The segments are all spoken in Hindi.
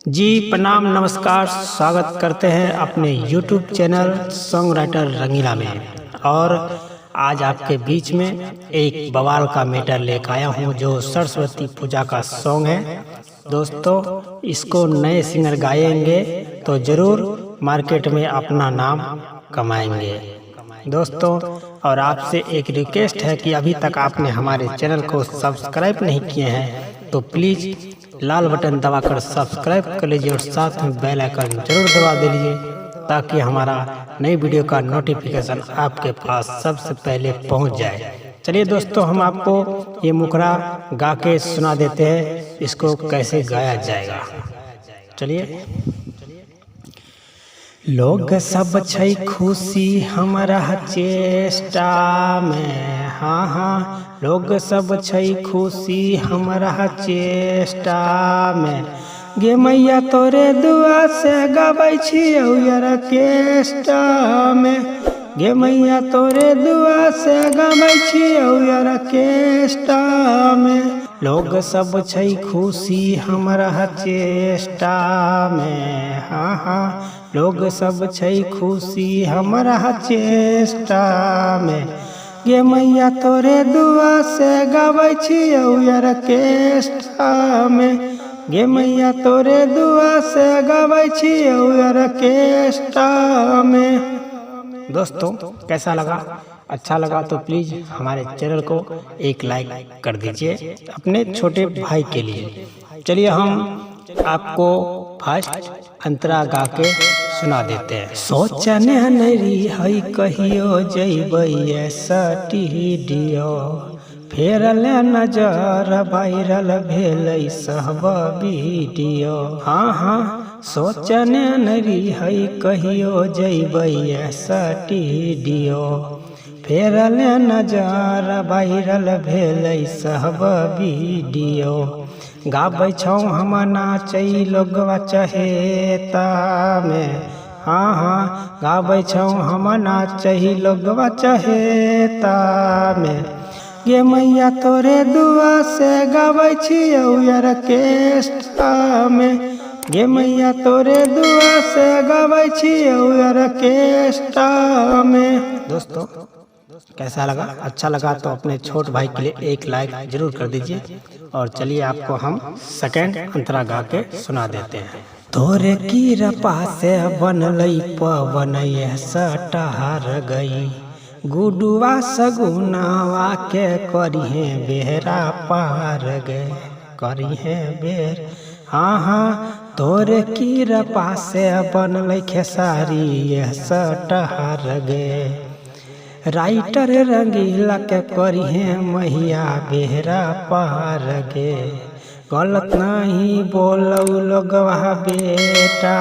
जी प्रणाम नमस्कार, स्वागत करते हैं अपने YouTube चैनल सॉन्ग राइटर रंगीला में। और आज आपके बीच में एक बवाल का मैटर लेकर आया हूँ जो सरस्वती पूजा का सॉन्ग है। दोस्तों, इसको नए सिंगर गाएंगे तो ज़रूर मार्केट में अपना नाम कमाएंगे दोस्तों। और आपसे एक रिक्वेस्ट है कि अभी तक आपने हमारे चैनल को सब्सक्राइब नहीं किए हैं तो प्लीज़ लाल बटन दबाकर सब्सक्राइब कर लीजिए और साथ में बेल आइकन जरूर दबा दीजिए ताकि हमारा नई वीडियो का नोटिफिकेशन आपके पास सबसे पहले पहुंच जाए। चलिए दोस्तों, हम आपको ये मुखड़ा गा के सुना देते हैं, इसको कैसे गाया जाएगा। चलिए। लोग सब छै खुशी हमरा चेष्टा में, हाँ हाँ लोग सब छै खुशी हमरा चेष्टा में। गे मैया तोरे दुआ से गाबै छियौ ऑर्केस्ट्रा में। गे मैया तोरे दुआ से गाबै छियौ ऑर्केस्ट्रा में। लोग सब छै खुशी हमरा चेष्टा में, हाँ हाँ लोग सब छै खुशी हमरा चेष्टा में। गे मैया तोरे दुआ से गाबै छियौ ऑर्केस्ट्रा में। गे मैया तोरे दुआ से गाबै छियौ ऑर्केस्ट्रा में। दोस्तों, कैसा लगा? अच्छा लगा तो प्लीज़ हमारे चैनल को एक लाइक कर दीजिए अपने छोटे भाई के लिए। चलिए हम आपको फर्स्ट अंतरा गा के सुना देते हैं। सोचने नहीं है कहियो जइबै स्टूडियो, फेर ले नजर वायरल भेलै सब वीडियो। हाँ हाँ सोचने नहीं है कहियो जइबै स्टूडियो, फेर ले नजर वायरल भेलै सब वीडियो। गाबै छौ हम नाचै लोगवा चहेता में, हाँ हाँ गाबै छौ हम नाचै लोगवा चहेता में। गे मैया तोरे दुआ से गाबै छियौ ऑर्केस्ट्रा में। गे मैया तोरे दुआ से गाबै छियौ ऑर्केस्ट्रा में। दोस्तों, कैसा लगा? अच्छा लगा तो अपने छोट भाई के लिए एक लाइक जरूर कर दीजिए। और चलिए आपको हम सेकंड अंतरा गा के सुना देते हैं। तोरे की रपा से बनलै पवन सटहर गई, गुडुआ सगुनावा के करिहे बेहरा पार गे, करिहे बेर। हाँ हाँ तोरे की रपा से बनलै खेसारी सटहर गे, राइटर रंगीला के करिहे मैया बेहरा पार गे। गलत नहीं बोलौ लोगवा बेटा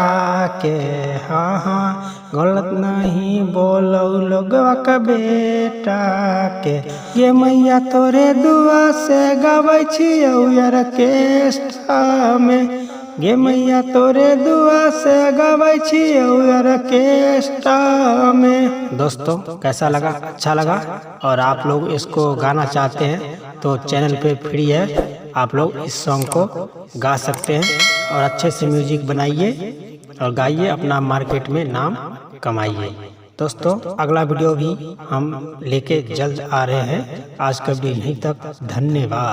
के, हाँ हाँ गलत नहीं बोलौ लोगवा का बेटा के। गे मैया तोरे दुआ से गाबै छियौ ऑर्केस्ट्रा में। गे मैया तोरे दुआ से गाबै छियौ ऑर्केस्ट्रा में। दोस्तों, कैसा लगा? अच्छा लगा? और आप लोग इसको गाना चाहते हैं तो चैनल पे फ्री है, आप लोग इस सॉन्ग को गा सकते हैं और अच्छे से म्यूजिक बनाइए और गाइए, अपना मार्केट में नाम कमाइए। दोस्तों, अगला वीडियो भी हम लेके जल्द आ रहे हैं। आज का वीडियो यहीं तक, धन्यवाद।